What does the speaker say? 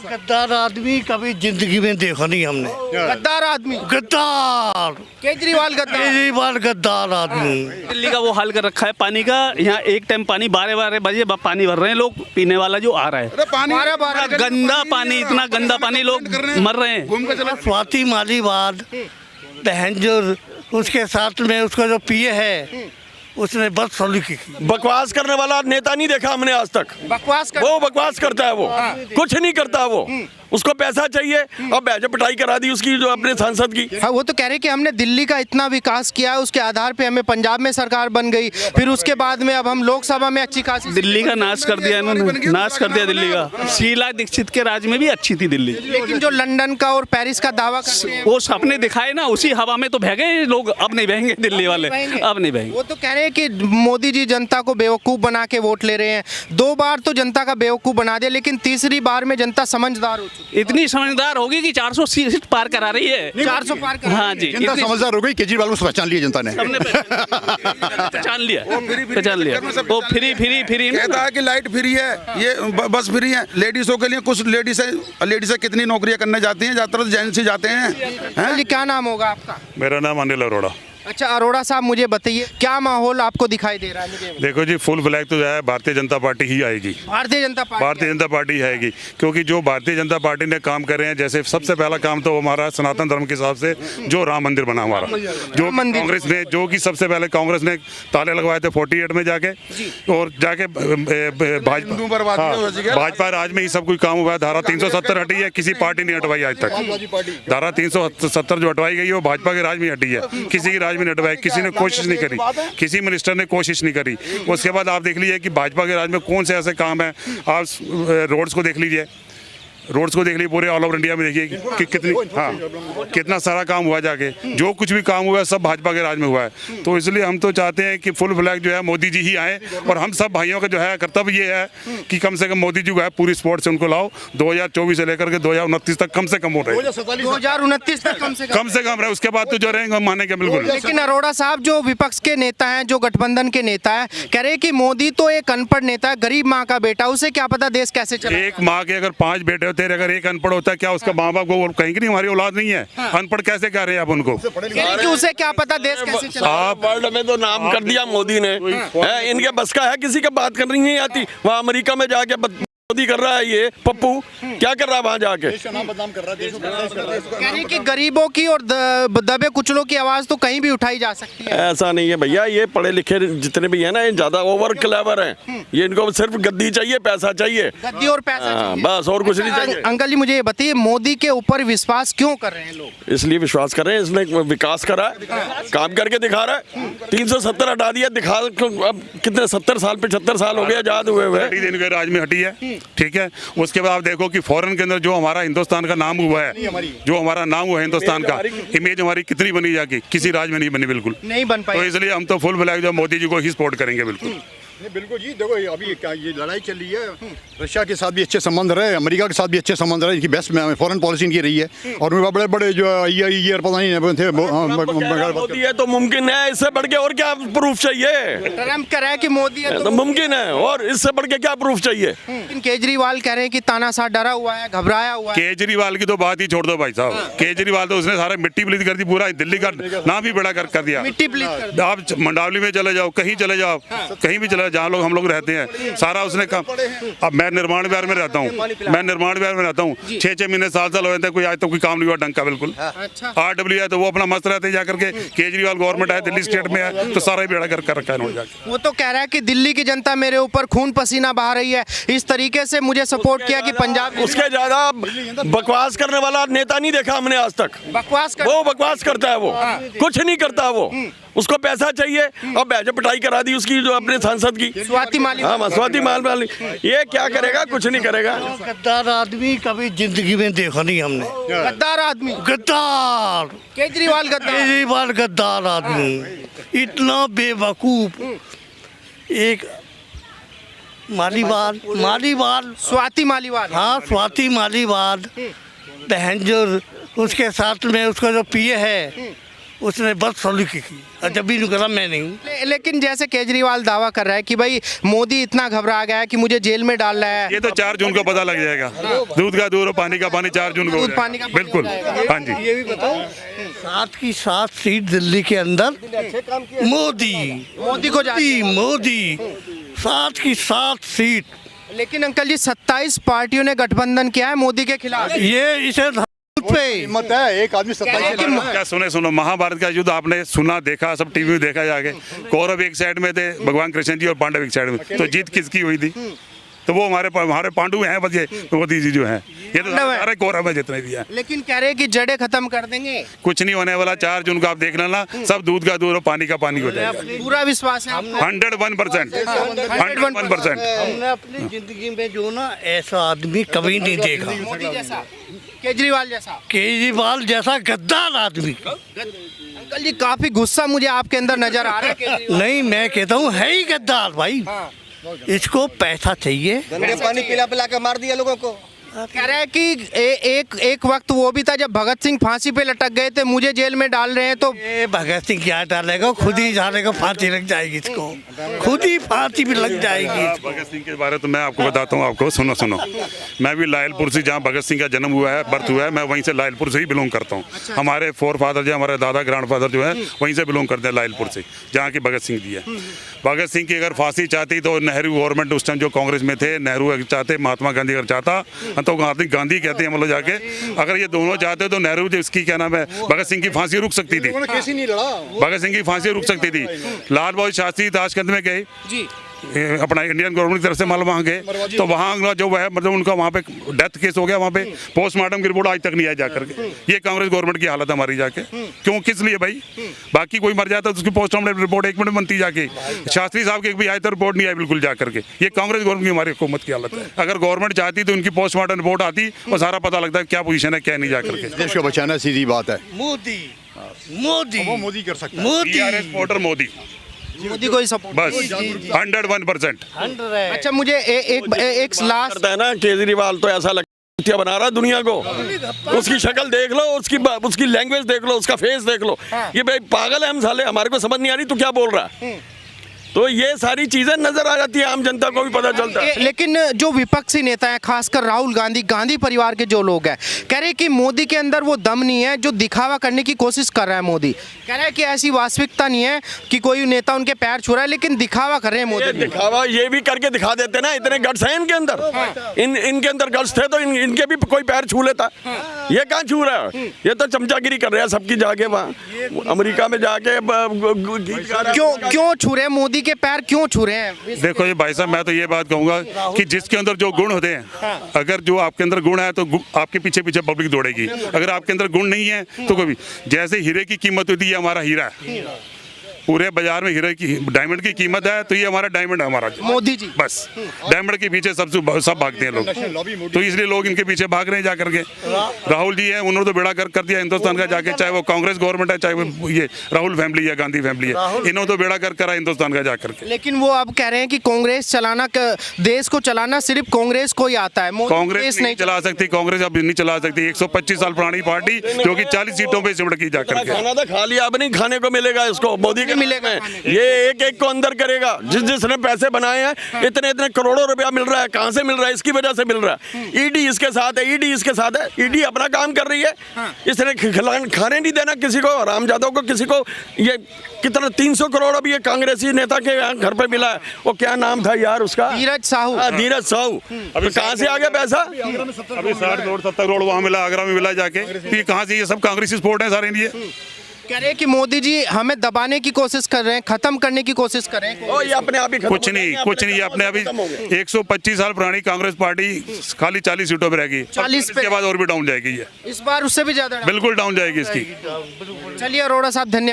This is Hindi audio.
गद्दार आदमी कभी जिंदगी में देखा नहीं हमने। गद्दार आदमी, गद्दार केजरीवाल गद्दार। केजरीवाल गद्दार आदमी। दिल्ली का वो हाल कर रखा है पानी का। यहाँ एक टाइम पानी 12-12 बजे पानी भर रहे हैं लोग, पीने वाला जो आ रहा है गंदा पानी, इतना गंदा पानी, लोग मर रहे हैं। स्वाति मालीवाल बहन जो उसके साथ में उसका जो पीए है उसने बस सलीकी की। बकवास करने वाला नेता नहीं देखा हमने आज तक। वो बकवास करता है, वो कुछ नहीं करता, वो उसको पैसा चाहिए और बैज पिटाई करा दी उसकी जो अपने सांसद की। हाँ, वो तो कह रहे कि हमने दिल्ली का इतना विकास किया, उसके आधार पे हमें पंजाब में सरकार बन गई, फिर उसके बाद में अब हम लोकसभा में अच्छी खासी। दिल्ली का नाश कर दिया इन्होंने, नाश कर दिया दिल्ली का। शीला दीक्षित के राज में भी अच्छी थी दिल्ली, लेकिन जो लंदन का और पेरिस का दावा करते हैं वो सपने दिखाए ना, उसी हवा में तो बह गए लोग। अब नहीं बहेंगे दिल्ली वाले, अब नहीं बहेंगे। वो तो कह रहे हैं कि मोदी जी जनता को बेवकूफ बना के वोट ले रहे हैं। 2 बार तो जनता का बेवकूफ बना दिया, लेकिन तीसरी बार में जनता समझदार हो चुकी है। इतनी समझदार होगी कि 400 सीट पार करा रही है। 400 पार कर। हाँ जी, जनता समझदार हो गई। केजरीवाल को पहचान लिया जनता ने, सबने पहचान लिया, पहचान लिया। वो फ्री कहता है कि लाइट फ्री है, ये बस फ्री है लेडीजों के लिए। कुछ लेडीज कितनी नौकरियां करने जाती हैं, ज्यादातर जेंट्स ही जाते हैं। जी, क्या नाम होगा आपका? मेरा नाम अनिल अरोड़ा। अच्छा अरोड़ा साहब, मुझे बताइए क्या माहौल आपको दिखाई दे रहा है? मुझे देखो जी, फुल फ्लैग तो जो है भारतीय जनता पार्टी ही आएगी। भारतीय जनता पार्टी आएगी, क्योंकि जो भारतीय जनता पार्टी ने काम कर रहे हैं, जैसे सबसे पहला काम तो हमारा सनातन धर्म के हिसाब से जो राम मंदिर बना हमारा, जो कांग्रेस ने, जो कि सबसे पहले कांग्रेस ने ताले लगवाए थे 48 में जाके, और जाके भाजपा राज में ही सब कुछ काम हुआ है। धारा 370 हटी है, किसी पार्टी ने हटवाई आज तक। धारा 370 जो हटवाई गई है वो भाजपा के राज में हटी है, किसी की राज में नहीं हटवाई, किसी ने कोशिश नहीं करी, किसी मिनिस्टर ने कोशिश नहीं करी। उसके बाद आप देख लीजिए कि भाजपा के राज में कौन से ऐसे काम है। आप रोड्स को देख लीजिए, पूरे ऑल ओवर इंडिया में देखिए कि कितना सारा काम हुआ, जाके जो कुछ भी काम हुआ है सब भाजपा के राज में हुआ है। तो इसलिए हम तो चाहते हैं कि फुल फ्लैग जो है मोदी जी ही आए, और हम सब भाइयों का जो है कर्तव्य ये है कि कम से कम मोदी जी को है पूरी सपोर्ट से उनको लाओ। 2024 से लेकर के 2029 तक कम से कम वोट रहे, 2029 तक कम से कम रहे। उसके बाद तो जो रहेंगे हम मानेंगे बिल्कुल। लेकिन अरोड़ा साहब, जो विपक्ष के नेता हैं, जो गठबंधन के नेता है, कह रहे कि मोदी तो एक अनपढ़ नेता है, गरीब माँ का बेटा, उसे क्या पता देश कैसे चले। एक माँ के अगर 5 बेटे होते, अगर एक अनपढ़ होता है, क्या उसका माँ बाप को कहेंगे नहीं हमारी औलाद नहीं है? अनपढ़ कैसे कह रहे हैं आप उनको? कि उसे क्या पता देश कैसे चले। आप वर्ल्ड में तो नाम कर दिया मोदी ने, इनके बस का है, किसी का बात करनी नहीं आती। वहाँ अमेरिका में जाके मोदी कर रहा है, ये पप्पू क्या कर रहा है वहाँ जाके? कह रहे कि गरीबों की और दबे कुचलों की आवाज तो कहीं भी उठाई जा सकती है। ऐसा नहीं है भैया, ये पढ़े लिखे जितने भी हैं ना, ये ज्यादा ओवर क्लेवर हैं। ये इनको सिर्फ गद्दी चाहिए, पैसा चाहिए, गद्दी और पैसा चाहिए। बस, और कुछ नहीं चाहिए। अंकल जी, मुझे ये बताइए, मोदी के ऊपर विश्वास क्यों कर रहे हैं लोग? इसलिए विश्वास कर रहे हैं, इसने विकास करा है, काम करके दिखा रहा है। 370 हटा दिया, दिखा अब कितने 70 साल 75 साल हो गए आजाद हुए हुए। इनके राज में हटी है, ठीक है। उसके बाद आप देखो कि फॉरेन के अंदर जो हमारा हिंदुस्तान का नाम हुआ है, जो हमारा नाम हुआ है हिंदुस्तान का, इमेज हमारी कितनी बनी जाके, किसी राज में नहीं बनी, बिल्कुल नहीं बन पाई। तो इसलिए हम तो फुल फ्लैग जो मोदी जी को ही सपोर्ट करेंगे, बिल्कुल। बिल्कुल जी। देखो अभी क्या ये लड़ाई चल रही है, रशिया के साथ भी अच्छे संबंध रहे, अमेरिका के साथ भी अच्छे संबंध रहे, इनकी बेस्ट फॉरेन पॉलिसी इनकी रही है। और बड़े बड़े जो ईयर पता नहीं थे मोदी है तो मुमकिन है, इससे बढ़ के और क्या प्रूफ चाहिए? ट्रम्प कह रहा है कि मोदी है तो मुमकिन है, और इससे बढ़ के क्या प्रूफ चाहिए? लेकिन केजरीवाल कह रहे हैं कि तानाशाह डरा हुआ है, घबराया हुआ है। केजरीवाल की तो बात ही छोड़ दो भाई साहब। केजरीवाल तो उसने सारा मिट्टी प्लीज कर दी, पूरा दिल्ली का नाम भी बड़ा कर दिया। मिट्टी प्लीज। आप मंडावली में चले जाओ, कहीं चले जाओ, कहीं भी चले जाओ जहाँ लोग हम लोग रहते हैं, सारा उसने काम। अब मैं निर्माण विहार में रहता हूँ, 6-6 महीने साल हो जाते हैं, कोई आज तक कोई काम नहीं हुआ ढंग का, बिल्कुल। RW है तो वो अपना मस्त रहते हैं, जाकर के केजरीवाल गवर्नमेंट है, दिल्ली स्टेट में है, तो सारा बेड़ा कर रखा है उन्होंने जाके। वो तो कह रहा है कि दिल्ली की जनता मेरे ऊपर खून पसीना बहा रही है, इस तरीके से मुझे सपोर्ट किया कि पंजाब। उसके ज्यादा बकवास करने वाला नेता नहीं देखा हमने आज तक। वो बकवास करता है, वो कुछ नहीं करता, वो उसको पैसा चाहिए और बैज पिटाई करा दी उसकी जो अपने सांसद की, स्वाति मालीवाल। ये क्या करेगा? कुछ नहीं करेगा। गद्दार आदमी कभी जिंदगी में देखा नहीं हमने। गद्दार आदमी, गद्दार केजरीवाल गद्दार आदमी, इतना बेवकूफ। एक मालीवाल स्वाति मालीवाल, हाँ स्वाति मालीवाल बहन जो उसके साथ में उसका जो पीए है उसने बदसलूकी की और जब भी निकला मैं नहीं हूँ। लेकिन जैसे केजरीवाल दावा कर रहा है कि भाई मोदी इतना घबरा गया है कि मुझे जेल में डाल रहा है। ये तो 4 जून को पता लग जाएगा। दूध का दूध और पानी का पानी 4 जून को हो दूध पानी का जाएगा। पानी बिल्कुल, हो जाएगा। हाँ जी। ये भी बताओ 7 की 7 सीट दिल्ली के अंदर मोदी को जाती मोदी 7 की 7 सीट। लेकिन अंकल जी 27 पार्टियों ने गठबंधन किया है मोदी के खिलाफ। ये इसे पे हिम्मत है एक आदमी 27 क्या सुनो महाभारत का युद्ध आपने सुना देखा, सब टीवी में देखा जाके। कौरव एक साइड में थे, भगवान कृष्ण जी, और पांडव एक साइड में। तो जीत किसकी हुई थी? तो वो हमारे पांडु हैं, बस ये मोदी जी जो हैं, ये तो सारे कौरव है जितने भी हैं। लेकिन कह रहे हैं कि जड़ें खत्म कर देंगे। कुछ नहीं होने वाला। 4 जून को आप देख लेना, सब दूध का दूध और पानी का पानी हो जाएगा। पूरा विश्वास है आपको? 101%। 101%। हमने अपनी जिंदगी में जो ना ऐसा आदमी कभी नहीं देखा। मोदी जैसा, केजरीवाल जैसा, केजरीवाल जैसा गद्दार आदमी। अंकल जी काफी गुस्सा मुझे आपके अंदर नजर आ रहा है केजरीवाल। नहीं, मैं कहता हूँ है ही गद्दार भाई। इसको पैसा चाहिए। गंदे पानी पिला पिला के मार दिया लोगों को। कह रहा है कि एक वक्त वो भी था जब भगत सिंह फांसी पे लटक गए थे, मुझे जेल में डाल रहे हैं। तो ये भगत सिंह क्या डालेगा, खुद ही जानेगा, फांसी लग जाएगी इसको, खुद ही फांसी भी लग जाएगी। भगत सिंह के बारे तो मैं आपको बताता हूँ। आपको सुनो मैं भी लायलपुर से, जहाँ भगत सिंह का जन्म हुआ है, बर्थ हुआ है, मैं वहीं से लायलपुर से ही बिलोंग करता हूँ। हमारे फोर फादर जो हमारे दादा ग्रैंडफादर जो है वहीं से बिलोंग करते हैं, लायलपुर से, जहाँ की भगत सिंह जी है। भगत सिंह की अगर फांसी चाहती तो नेहरू गवर्नमेंट उस टाइम जो कांग्रेस में थे, नेहरू चाहते, महात्मा गांधी अगर चाहता तो गांधी कहते हैं मतलब जाके, अगर ये दोनों चाहते तो नेहरू इसकी क्या नाम है, भगत सिंह की फांसी रुक सकती थी। भगत सिंह की फांसी रुक सकती थी। लाल बहादुर शास्त्री ताशकंद में गए जी, अपना इंडियन गवर्नमेंट की तरफ से माल वहाँ गए, तो वहाँ जो है मतलब उनका वहाँ पे डेथ केस हो गया, वहाँ पे पोस्टमार्टम की रिपोर्ट आज तक नहीं आई जाकर के। ये कांग्रेस गवर्नमेंट की हालत हमारी जाके, क्यों, किस लिए भाई? बाकी कोई मर जाता तो उसकी पोस्टमार्टम रिपोर्ट 1 मिनट बनती जाके। शास्त्री साहब की भी आई तो रिपोर्ट नहीं आई बिल्कुल जाकर के। ये कांग्रेस गवर्नमेंट की हमारी हुकूमत की हालत है। अगर गवर्नमेंट चाहती तो उनकी पोस्टमार्टम रिपोर्ट आती और सारा पता लगता है क्या पोजीशन है क्या नहीं जाकर के। देश को बचाना सीधी बात है। मोदी मोदी वो मोदी कर सकता है। वोटर मोदी को ही सपोर्ट बस 101%। अच्छा मुझे एक लास्ट करता है ना केजरीवाल, तो ऐसा लगता है बना रहा है दुनिया को। उसकी शक्ल देख लो, उसकी लैंग्वेज देख लो, उसका फेस देख लो। ये भाई पागल है हम साले, हमारे को समझ नहीं आ रही तो क्या बोल रहा है। तो ये सारी चीजें नजर आ जाती है, आम जनता को भी पता चलता है। लेकिन जो विपक्षी नेता है, खासकर राहुल गांधी परिवार के जो लोग हैं, कह रहे हैं कि मोदी के अंदर वो दम नहीं है जो दिखावा करने की कोशिश कर रहा है। मोदी कह रहा है कि ऐसी वास्तविकता नहीं है कि कोई नेता उनके पैर छू रहा है, लेकिन दिखावा कर रहे हैं मोदी। दिखावा ये भी करके दिखा देते ना, इतने गट्स हैं इनके अंदर। इनके अंदर गट्स थे तो इनके भी कोई पैर छू लेता। ये कहाँ छू रहा है? ये तो चमचागिरी कर रहे हैं सबकी जाके वहाँ अमेरिका में जाके। क्यों छू रहे हैं मोदी के पैर, क्यों छू रहे हैं? देखो ये भाई साहब, मैं तो ये बात कहूंगा कि जिसके अंदर जो गुण होते हैं, अगर जो आपके अंदर गुण है तो आपके पीछे पीछे पब्लिक दौड़ेगी। अगर आपके अंदर गुण नहीं है तो कभी, जैसे हीरे की कीमत होती है, हमारा हीरा है पूरे बाजार में, हीरे की डायमंड की कीमत है तो ये हमारा डायमंड है हमारा मोदी जी। बस डायमंड के पीछे सब भागते हैं लोग, तो इसलिए लोग इनके पीछे भाग रहे हैं जाकर के। राहुल जी है, उन्होंने तो बेड़ा कर दिया हिंदुस्तान का जाके, चाहे वो कांग्रेस गवर्नमेंट है, चाहे वो ये राहुल फैमिली है, गांधी फैमिली है, इन्होंने तो बेड़ा कर करा हिंदुस्तान का जाकर के। लेकिन वो अब कह रहे हैं कि कांग्रेस चलाना, देश को चलाना सिर्फ कांग्रेस को ही आता है, कांग्रेस नहीं चला सकती। कांग्रेस अब नहीं चला सकती। 125 साल पुरानी पार्टी जो कि 40 सीटों पे सिमट की जाकर के। खाना तो खा लिया, अब नहीं खाने को मिलेगा इसको, मोदी के मिलेगा। ये एक को अंदर करेगा, जिसने पैसे बनाए हैं, इतने करोड़ों रुपया मिल रहा है, कहां से मिल रहा है? इसकी वजह से मिल रहा है। ईडी इसके साथ है, ईडी इसके साथ है, ईडी अपना काम कर रही है। इसने खाने नहीं देना किसी को, रामजादव को, किसी को। ये कितना 300 करोड़ अभी ये कांग्रेसी नेता के घर पे मिला है। वो क्या नाम था यार उसका? धीरज साहू। धीरज साहू। अभी कहां से आ गया पैसा? अभी 60 करोड़ 70 करोड़ वहां मिला, आगरा में मिला जाके। ये कहां से? ये सब कांग्रेसी सपोर्ट है सारे लिए। कह रहे हैं कि मोदी जी हमें दबाने की कोशिश कर रहे हैं, खत्म करने की कोशिश कर रहे हैं। ये अपने आप ही कुछ नहीं, अपने अभी 125 साल पुरानी कांग्रेस पार्टी खाली 40 सीटों पे रहेगी। 40 इसके बाद और भी डाउन जाएगी ये, इस बार उससे भी ज्यादा बिल्कुल डाउन जाएगी इसकी। चलिए अरोड़ा साहब, धन्यवाद।